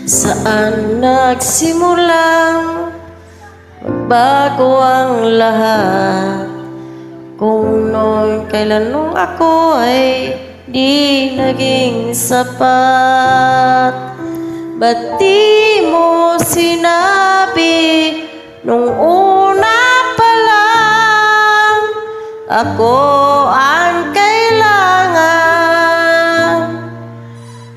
Saan nagsimulang magbago ang lahat? Kung noon kailan nung ako ay di naging sapat, ba't di mo sinabi nung una pa lang ako ang kailangan,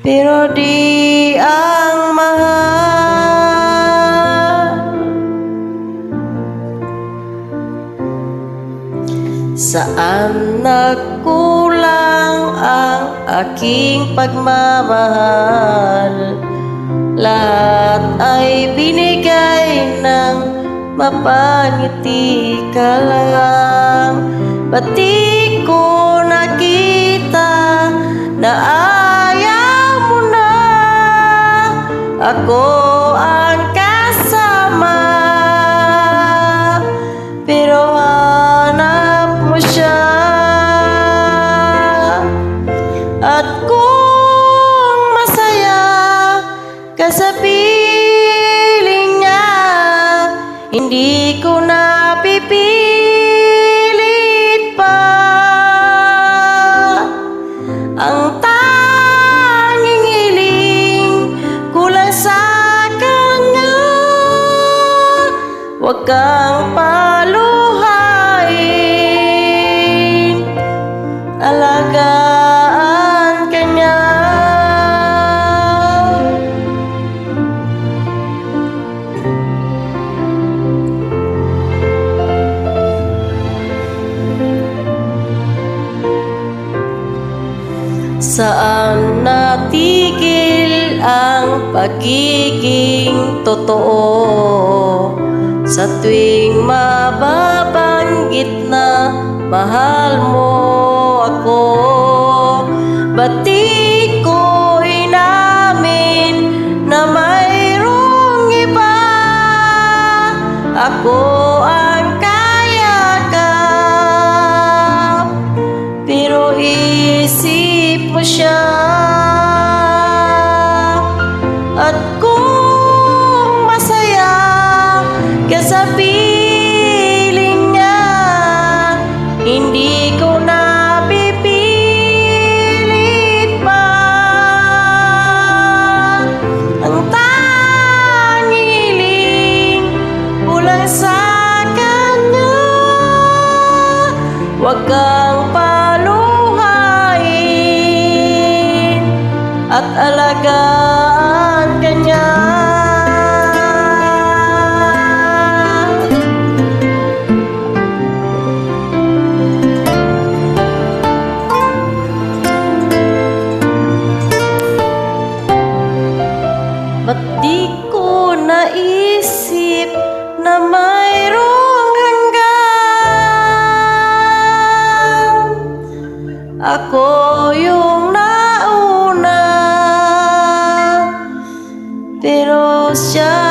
pero di ang mahal? Saan nagkulang ang aking pagmamahal? Lahat ay binigay ng mapangiti ka lang. Ba't di ko nakita na ayaw mo na ako ang kasama, pero hanap mo siya? At kung masaya ka sa piling niya, hindi ko na pipilit pa. Ang tanging hiling ko lang sa kanya, huwag kang paluhain, alagaan ka niya. Saan natigil ang pagiging totoo? Sa tuwing mababanggit na mahal mo ako, ba't di ko inamin na mayroong iba? Ako ang kayakap, pero isip mo siya. At kung masaya ka sa piling niya, hindi ko na pipilit pa. Ang tanging hiling ko lang sa kanya, huwag kang paluhain at alagaan ka niya. Ba't di ko naisip na mayroong hanggan? Ako yung nauna, pero siya